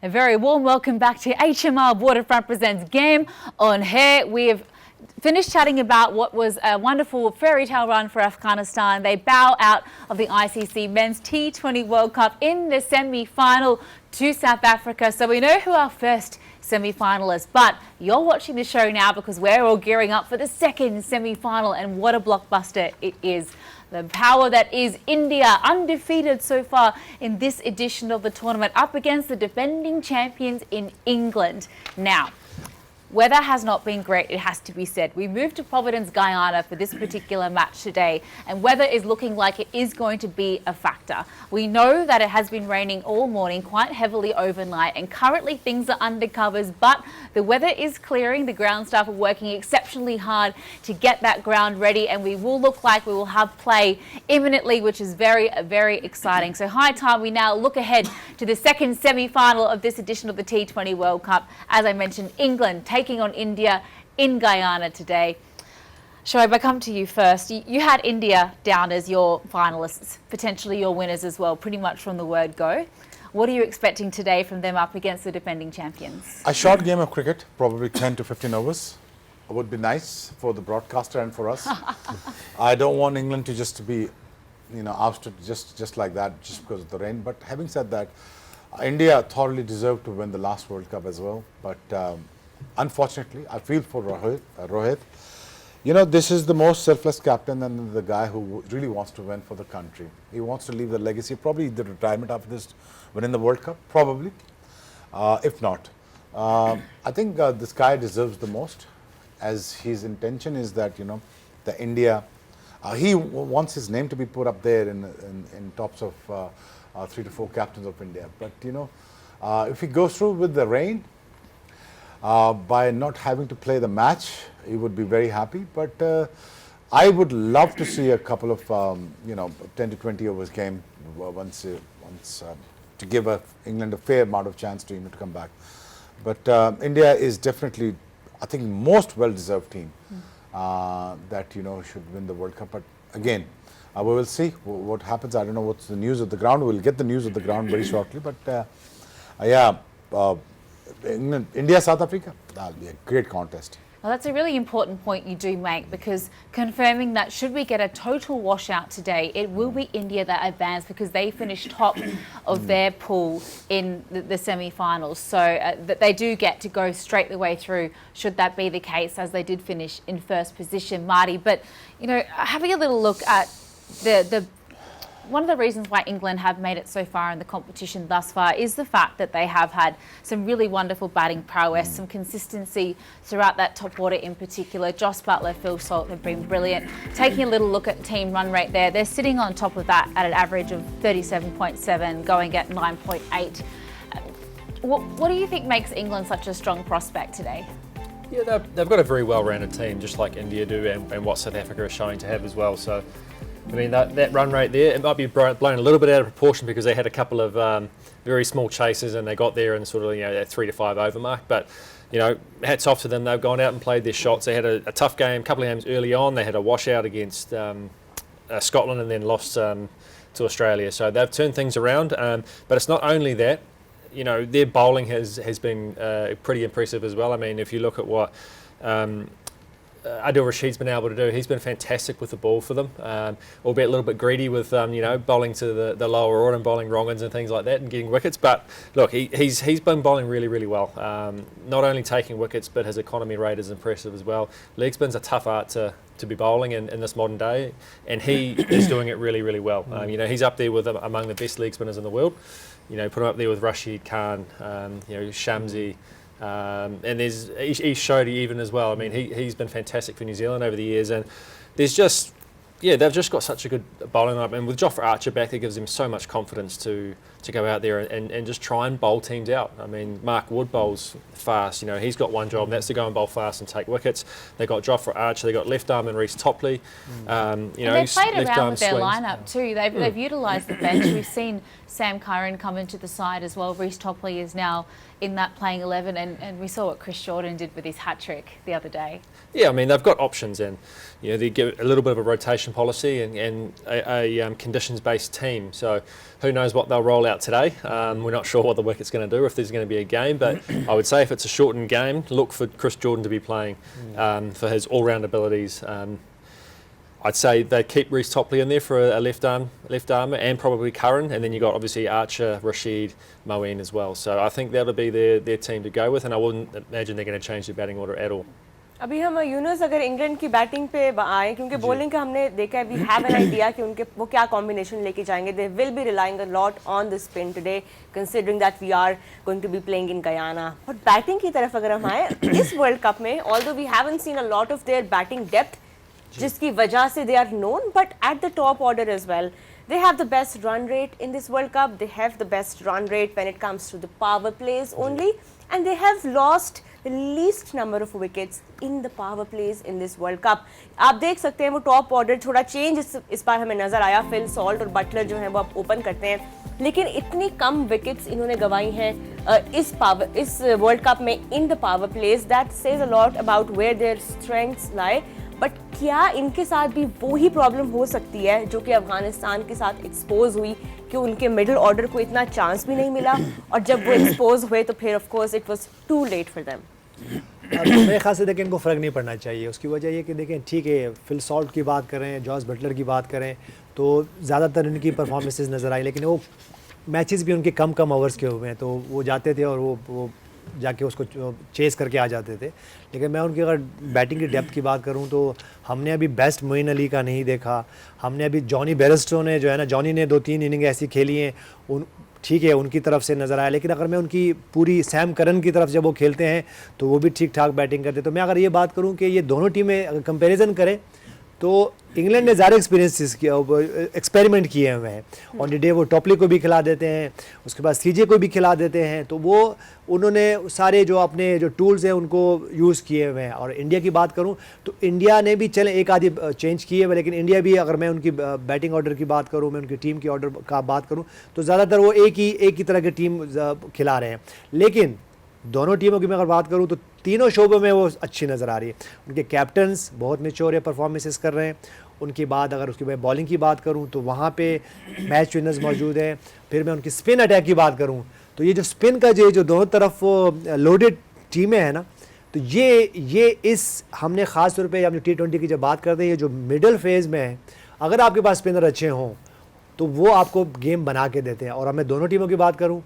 A very warm welcome back to HMR Waterfront Presents Game on Hair. We have finished chatting about what was a wonderful fairy tale run for Afghanistan. They bow out of the ICC Men's T20 World Cup in the semi-final to South Africa. So we know who our first semi-finalists, but you're watching the show now because we're all gearing up for the second semi-final, and what a blockbuster it is. The power that is India, undefeated so far in this edition of the tournament, up against the defending champions in England. Now, weather has not been great, it has to be said. We moved to Providence, Guyana for this particular match today, and weather is looking like it is going to be a factor. We know that it has been raining all morning, quite heavily overnight, and currently things are under covers, but the weather is clearing. The ground staff are working exceptionally hard to get that ground ready, and we will look like we will have play imminently, which is very, very exciting. So high time we now look ahead to the second semi-final of this edition of the T20 World Cup. As I mentioned, England taking on India in Guyana today. Shoaib, I come to you first. You had India down as your finalists, potentially your winners as well, pretty much from the word go. What are you expecting today from them up against the defending champions? A short game of cricket, probably 10 to 15 overs, would be nice for the broadcaster and for us. I don't want England to just be, ousted just like that, just because of the rain. But having said that, India thoroughly deserved to win the last World Cup as well. But unfortunately, I feel for Rohit. This is the most selfless captain and the guy who really wants to win for the country. He wants to leave the legacy, probably the retirement after this, winning the World Cup, probably, if not. I think this guy deserves the most, as his intention is that, the India, he wants his name to be put up there in tops of 3 to 4 captains of India. But, if he goes through with the rain, by not having to play the match, he would be very happy. But I would love to see a couple of 10 to 20 overs game once to give England a fair amount of chance to come back. But India is definitely, I think, most well-deserved team that should win the World Cup. But again, we will see what happens. I don't know what's the news of the ground. We'll get the news of the ground very shortly. But India, South Africa, that'll be a great contest. Well, that's a really important point you do make, because confirming that should we get a total washout today, it will be India that advance because they finished top of their pool in the semi-finals. So that they do get to go straight the way through, should that be the case, as they did finish in first position, Marty. But, having a little look at the one of the reasons why England have made it so far in the competition thus far is the fact that they have had some really wonderful batting prowess, some consistency throughout that top order in particular. Joss Buttler, Phil Salt have been brilliant. Taking a little look at team run rate there, they're sitting on top of that at an average of 37.7, going at 9.8. What do you think makes England such a strong prospect today? Yeah, they've got a very well-rounded team, just like India do, and what South Africa is showing to have as well. So, I mean, that run rate there, it might be blown a little bit out of proportion because they had a couple of very small chases and they got there in sort of that 3 to 5 over mark. But hats off to them. They've gone out and played their shots. They had a tough game, a couple of games early on. They had a washout against Scotland and then lost to Australia. So they've turned things around. But it's not only that. Their bowling has been pretty impressive as well. I mean, if you look at what Adil Rashid's been able to do, he's been fantastic with the ball for them, albeit a little bit greedy with bowling to the lower order and bowling wrong-uns and things like that and getting wickets. But look, he's been bowling really, really well. Not only taking wickets, but his economy rate is impressive as well. Leg spin's a tough art to be bowling in this modern day, and he is doing it really, really well. He's up there with among the best leg spinners in the world. Put him up there with Rashid Khan, Shamsi. And he's showed even as well. I mean, he's been fantastic for New Zealand over the years, and they've just got such a good bowling lineup. And with Jofra Archer back, that gives him so much confidence to go out there and just try and bowl teams out. I mean, Mark Wood bowls fast. He's got one job, and that's to go and bowl fast and take wickets. They got Jofra Archer, they got left arm and Reece Topley. And they've played around with their lineup too. They've utilised the bench. We've seen Sam Curran come into the side as well. Reece Topley is now in that playing 11, and we saw what Chris Jordan did with his hat-trick the other day. Yeah, I mean, they've got options, and they give a little bit of a rotation policy and a conditions-based team. So who knows what they'll roll out out today. We're not sure what the wicket's going to do, if there's going to be a game, but I would say if it's a shortened game, look for Chris Jordan to be playing for his all-round abilities. I'd say they keep Reece Topley in there for a left armour, and probably Curran, and then you got obviously Archer, Rashid, Moeen as well. So I think that'll be their team to go with, and I wouldn't imagine they're going to change their batting order at all. अभी हम यूनुस अगर England की batting पे आए, क्योंकि bowling का हमने देखा है, वी हैव एन आइडिया कि उनके वो क्या कॉम्बिनेशन लेके जाएंगे. They will be relying a lot on the spin today, considering that we are going to be playing in Guyana. और बैटिंग की तरफ अगर हम आए इस वर्ल्ड कप में, although we haven't seen a lot of their batting depth, जिसकी वजह से they are known, but at the top order as well. They have the best run rate in this World Cup. They have the best run rate when it comes to the power plays only, and they have lost the least number of wickets in the power plays in this World Cup. आप देख सकते हैं वो top order थोड़ा change इस बार हमें नजर आया. फिल सॉल्ट और बटलर जो हैं वो अब ओपन करते हैं, लेकिन इतनी कम विकेट्स इन्होंने गंवाई हैं इस वर्ल्ड कप में in the power plays. That says a lot about where their strengths lie. But क्या इनके साथ भी वो ही प्रॉब्लम हो सकती है जो कि अफगानिस्तान के साथ एक्सपोज हुई, कि उनके मिडिल ऑर्डर को इतना चांस भी नहीं मिला, और जब वो एक्सपोज हुए तो फिर of course it was too late for them. मेरे ख्याल से देखें इनको फ़र्क नहीं पड़ना चाहिए. उसकी वजह ये कि देखें, ठीक है, फिल सॉल्ट की बात करें, जॉस बटलर की बात करें, तो ज़्यादातर इनकी परफॉर्मेंसेस नज़र आई, लेकिन वो मैचेस भी उनके कम ओवर्स के हुए हैं, तो वो जाते थे और वो जाके उसको चेस करके आ जाते थे. लेकिन मैं उनकी अगर बैटिंग की डेप्थ की बात करूं तो हमने अभी बेस्ट मोइन अली का नहीं देखा. हमने अभी जॉनी बेयरस्टो ने जो है ना, जॉनी ने 2-3 इनिंग ऐसी खेली हैं, उन ठीक है उनकी तरफ से नज़र आया. लेकिन अगर मैं उनकी पूरी सैम करन की तरफ जब वो खेलते हैं तो वो भी ठीक ठाक बैटिंग करते. तो मैं अगर ये बात करूँ कि ये दोनों टीमें अगर कंपेरिजन करें तो इंग्लैंड ने ज़्यादा एक्सपेरिमेंट किए हुए हैं. ऑन द डे वो टॉपली को भी खिला देते हैं, उसके बाद सीजे को भी खिला देते हैं. तो वो उन्होंने सारे जो अपने जो टूल्स हैं उनको यूज़ किए हुए हैं. और इंडिया की बात करूं तो इंडिया ने भी चले एक आधी चेंज किए हुए, लेकिन इंडिया भी अगर मैं उनकी बैटिंग ऑर्डर की बात करूं, मैं उनकी टीम की ऑर्डर का बात करूं, तो ज़्यादातर वो एक ही तरह की टीम खिला रहे हैं. लेकिन दोनों टीमों की मैं अगर बात करूं तो तीनों शोबों में वो अच्छी नज़र आ रही है. उनके कैप्टन्स बहुत मैच्योर परफॉर्मेंसेस कर रहे हैं. उनके बाद अगर उसकी मैं बॉलिंग की बात करूं तो वहाँ पे मैच विनर्स मौजूद हैं. फिर मैं उनकी स्पिन अटैक की बात करूं तो ये जो स्पिन का जो दोनों तरफ वो लोडेड टीमें हैं ना, तो ये इस हमने ख़ास तौर पे हम जो T20 की जब बात करते हैं, ये जो मिडल फेज़ में है, अगर आपके पास स्पिनर अच्छे हों तो वो आपको गेम बना के देते हैं. और अब मैं दोनों टीमों की बात करूँ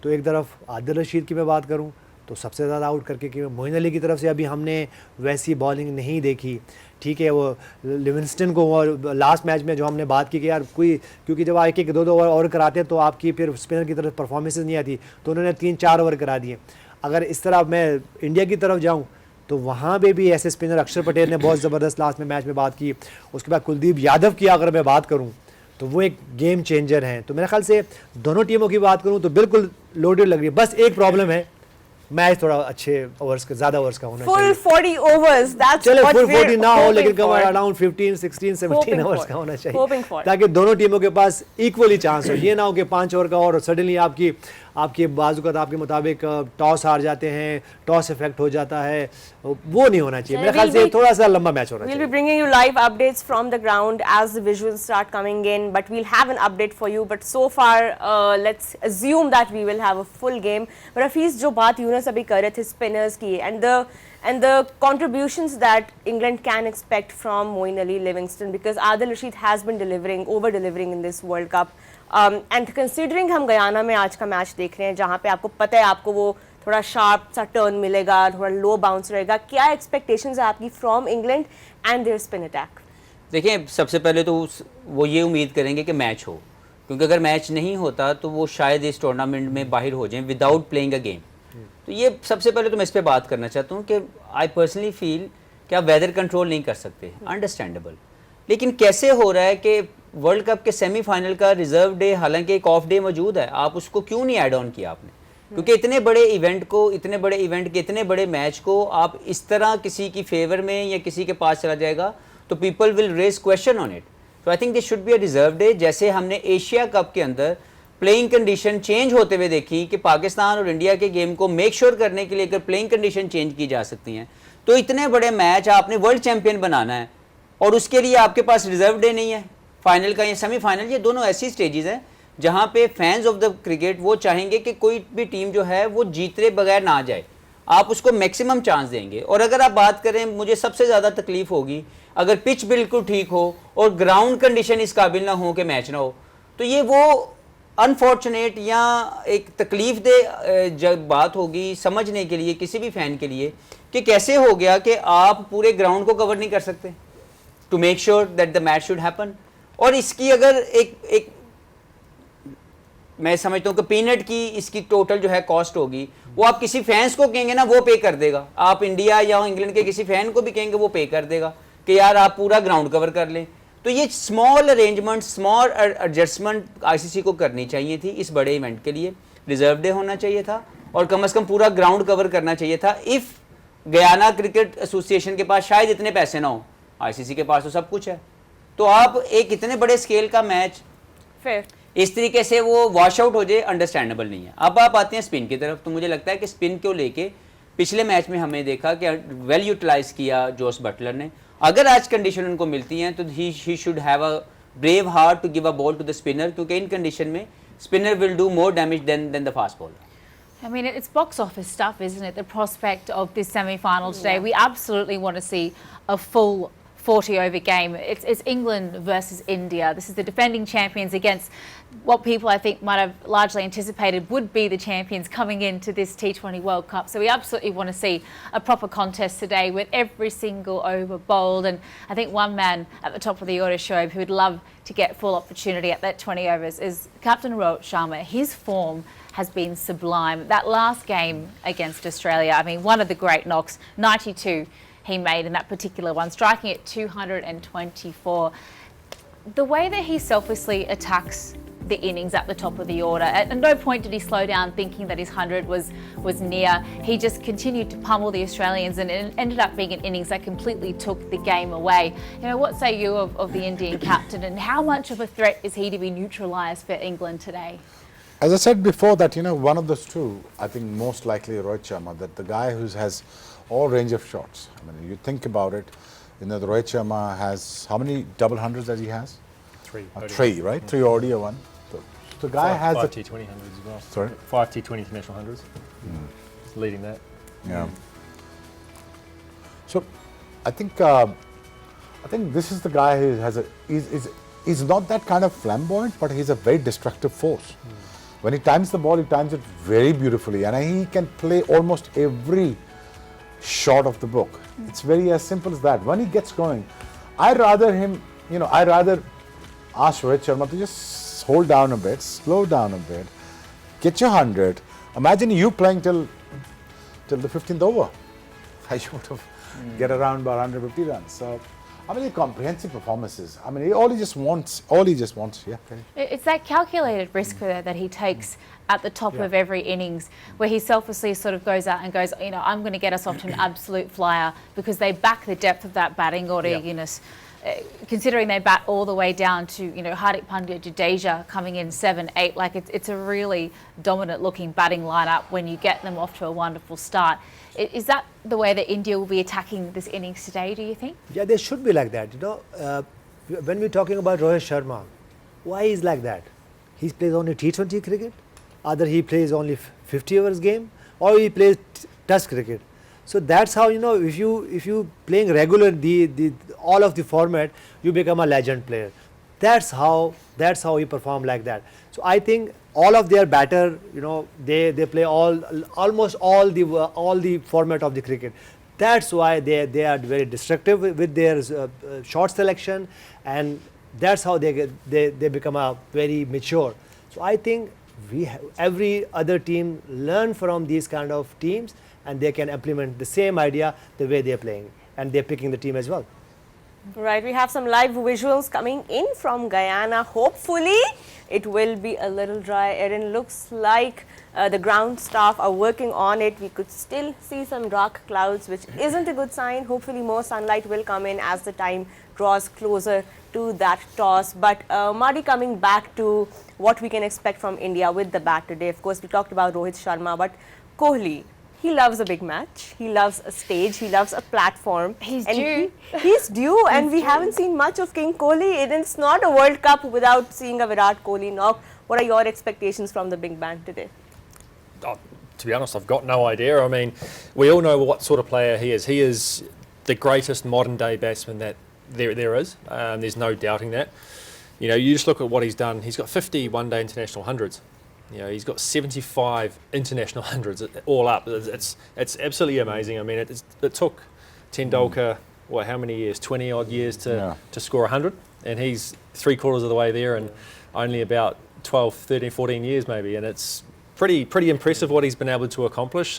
तो एक तरफ आदिल रशीद की मैं बात करूं तो सबसे ज़्यादा आउट करके कि मोइन अली की तरफ से अभी हमने वैसी बॉलिंग नहीं देखी. ठीक है, वो लिविंगस्टन को लास्ट मैच में जो हमने बात की कि यार क्योंकि जब आप 1-2 ओवर कराते हैं तो आपकी फिर स्पिनर की तरफ परफॉर्मेंसेस नहीं आती, तो उन्होंने 3-4 ओवर करा दिए. अगर इस तरह मैं इंडिया की तरफ जाऊँ तो वहाँ पे भी ऐसे स्पिनर अक्षर पटेल ने बहुत ज़बरदस्त लास्ट में मैच में बात की. उसके बाद कुलदीप यादव की अगर मैं बात करूँ तो वो एक गेम चेंजर हैं. तो मेरे ख्याल से दोनों टीमों की बात करूं तो बिल्कुल लोडेड लग रही है. बस एक प्रॉब्लम है, मैच थोड़ा अच्छे ओवर्स का, ज़्यादा ओवर्स का होना चाहिए. फुल 40 ओवर्स, दैट्स चले व्हाट फुल वी आर 40 ना हो, लेकिन कम hoping for. अराउंड 15, 16, 17 ओवर्स का होना Hoping for. चाहिए, ताकि दोनों टीमों के पास इक्वली चांस हो. ये ना हो कि 5 ओवर का और सडनली आपके बाजू का आपके मुताबिक टॉस हार जाते हैं, टॉस इफेक्ट हो जाता है. वो नहीं होना चाहिए. मेरे ख्याल से थोड़ा सा लंबा मैच होना We'll चाहिए. be bringing you live updates from the ground as the visuals start coming in, but we'll have an update for you. But so far, let's assume that we will have a full game. But Hafiz, जो बात यूनुस अभी कर रहे थे spinners की, and the contributions that England can expect from Moeen Ali, Livingston, because Adil Rashid has been over-delivering in this World Cup. And considering हम Guyana में आज का मैच देख रहे हैं, जहाँ पे आपको पता है आपको वो थोड़ा शार्प सा टर्न मिलेगा, थोड़ा लो बाउंस रहेगा, क्या एक्सपेक्टेशंस है आपकी from England and their spin attack? देखिए, सबसे पहले तो वो ये उम्मीद करेंगे कि मैच हो, क्योंकि अगर मैच नहीं होता तो वो शायद इस टूर्नामेंट में बाहर हो जाएं विदाउट प्लेइंग अ गेम. तो ये सबसे पहले तो मैं इस पर बात करना चाहता हूँ कि आई पर्सनली फील कि आप वेदर कंट्रोल नहीं कर सकते, अंडरस्टैंडेबल. लेकिन कैसे हो रहा है कि वर्ल्ड कप के सेमीफाइनल का रिजर्व डे, हालांकि एक ऑफ डे मौजूद है, आप उसको क्यों नहीं ऐड ऑन किया आपने? क्योंकि इतने बड़े इवेंट के इतने बड़े मैच को आप इस तरह किसी की फेवर में या किसी के पास चला जाएगा तो people will raise question on it. तो I think this should be a reserve day. जैसे हमने एशिया कप के अंदर प्लेइंग कंडीशन चेंज होते हुए देखी कि पाकिस्तान और इंडिया के गेम को मेक श्योर करने के लिए अगर प्लेइंग कंडीशन चेंज की जा सकती हैं, तो इतने बड़े मैच आपने वर्ल्ड चैंपियन बनाना है और उसके लिए आपके पास रिजर्व डे नहीं है. फाइनल का या सेमीफाइनल, ये दोनों ऐसी स्टेजेस हैं जहाँ पे फैंस ऑफ द क्रिकेट वो चाहेंगे कि कोई भी टीम जो है वो जीते बगैर ना जाए, आप उसको मैक्सिमम चांस देंगे। और अगर आप बात करें, मुझे सबसे ज़्यादा तकलीफ होगी अगर पिच बिल्कुल ठीक हो और ग्राउंड कंडीशन इस काबिल ना हो कि मैच ना हो, तो ये वो अनफॉर्चुनेट या एक तकलीफ दे जब बात होगी समझने के लिए किसी भी फैन के लिए कि कैसे हो गया कि आप पूरे ग्राउंड को कवर नहीं कर सकते to make sure that the match should happen. और इसकी अगर एक मैं समझता हूँ कि पीनट की इसकी टोटल जो है कॉस्ट होगी, वो आप किसी फैंस को कहेंगे ना वो पे कर देगा, आप इंडिया या इंग्लैंड के किसी फैन को भी कहेंगे वो पे कर देगा कि यार आप पूरा ग्राउंड कवर कर लें। तो ये small arrangement, small adjustment ICC को करनी चाहिए थी इस बड़े इवेंट के लिए। रिजर्व डे होना चाहिए था और कम से कम पूरा ग्राउंड कवर करना चाहिए था। इफ़ गयाना क्रिकेट एसोसिएशन के पास शायद इतने पैसे ना हो, आईसीसी के पास तो सब कुछ है, तो आप एक इतने बड़े स्केल का मैच फिर इस तरीके से वो वॉश आउट हो जाए, अंडरस्टैंडेबल नहीं है। अब आप आते हैं स्पिन की तरफ, तो मुझे लगता है कि स्पिन को लेके पिछले मैच में हमने देखा कि वेल यूटिलाइज किया जोस बटलर ने। अगर आज कंडीशन उनको मिलती हैं तो he should have a brave heart to give a ball to the spinner, क्योंकि इन कंडीशन में spinner will do more damage than the fast bowler. I mean, it's box office stuff, isn't it? The prospect of this semi-final today. We absolutely want to see a full 40-over game. It's England versus India. This is the defending champions against what people I think might have largely anticipated would be the champions coming into this T20 World Cup. So we absolutely want to see a proper contest today with every single over bowled. And I think one man at the top of the order, Shoaib, who would love to get full opportunity at that 20 overs is Captain Rohit Sharma. His form has been sublime. That last game against Australia, I mean, one of the great knocks, 92 he made in that particular one, striking at 224. The way that he selflessly attacks the innings at the top of the order, at no point did he slow down thinking that his 100 was near. He just continued to pummel the Australians, and it ended up being an innings that completely took the game away. You know, what say you of the Indian captain, and how much of a threat is he to be neutralised for England today? As I said before, that one of those two, I think most likely Rohit Sharma, that the guy who has all range of shots. I mean, you think about it, the Rohit Sharma has how many double hundreds that he has? Three. Three, right? Three ODI, one. So the guy has five a T20 hundreds as well. Sorry? 5 T20 international hundreds. Leading that. Yeah. So I think this is the guy who has he's not that kind of flamboyant, but he's a very destructive force. When he times the ball, he times it very beautifully, and he can play almost every shot of the book. It's very as simple as that. When he gets going, I'd rather ask Rohit Sharma to just hold down a bit, slow down a bit, get your 100. Imagine you playing till the 15th over. I should have get around about 150 runs. So, I mean, comprehensive performances. I mean, all he just wants, yeah. It's that calculated risk that he takes at the top of every innings, where he selflessly sort of goes out and goes, I'm going to get us off to an absolute flyer, because they back the depth of that batting order, considering they bat all the way down to, Hardik Pandya, Jadeja coming in 7, 8. Like, it's a really dominant looking batting lineup when you get them off to a wonderful start. Is that the way that India will be attacking this innings today, do you think? Yeah, they should be like that. When we're talking about Rohit Sharma, why is like that? He plays only T20 cricket, either he plays only 50 overs game, or he plays Test cricket. So that's how, if you playing regular all of the format, you become a legend player. That's how you perform like that. So I think all of their batter, they play almost all the format of the cricket. That's why they are very destructive with their shot selection, and that's how they become a very mature. So I think every other team learn from these kind of teams, and they can implement the same idea the way they're playing, and they're picking the team as well. Right, we have some live visuals coming in from Guyana. Hopefully, it will be a little dry. Erin, looks like the ground staff are working on it. We could still see some dark clouds, which isn't a good sign. Hopefully, more sunlight will come in as the time draws closer to that toss. But Marty, coming back to what we can expect from India with the bat today. Of course, we talked about Rohit Sharma, but Kohli. He loves a big match. He loves a stage. He loves a platform. He's due. He's due, and we haven't seen much of King Kohli. It's not a World Cup without seeing a Virat Kohli knock. What are your expectations from the big man today? Oh, to be honest, I've got no idea. I mean, we all know what sort of player he is. He is the greatest modern day batsman that there is. There's no doubting that. You know, you just look at what he's done. He's got 50 one-day international hundreds. You know, he's got 75 international hundreds all up. It's absolutely amazing. I mean, it took Tendulkar, how many years? 20 odd years to score 100, and he's 3/4 of the way there, and only about 12, 13, 14 years maybe, and it's pretty impressive what he's been able to accomplish.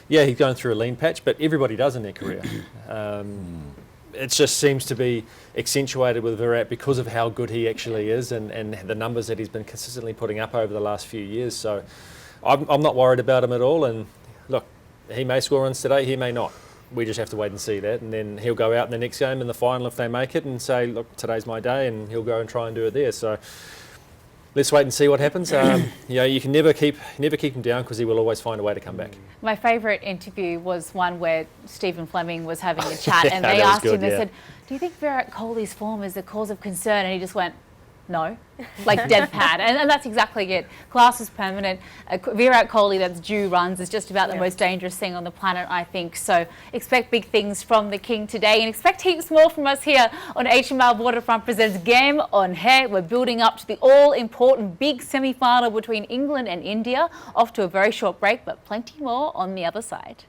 He's going through a lean patch, but everybody does in their career. It just seems to be accentuated with Virat because of how good he actually is and the numbers that he's been consistently putting up over the last few years. So I'm not worried about him at all. And look, he may score runs today, he may not. We just have to wait and see that. And then he'll go out in the next game in the final if they make it and say, look, today's my day, and he'll go and try and do it there. So let's wait and see what happens. You can never keep him down because he will always find a way to come back. My favourite interview was one where Stephen Fleming was having a chat and Yeah, they that was asked good, him, they yeah. said, do you think Virat Kohli's form is a cause of concern? And he just went, no, like deadpan. And that's exactly it. Class is permanent. Virat Kohli that's due runs is just about the most dangerous thing on the planet, I think. So expect big things from the King today and expect heaps more from us here on HMR Waterfront Presents Game on Hai. We're building up to the all-important big semi-final between England and India. Off to a very short break, but plenty more on the other side.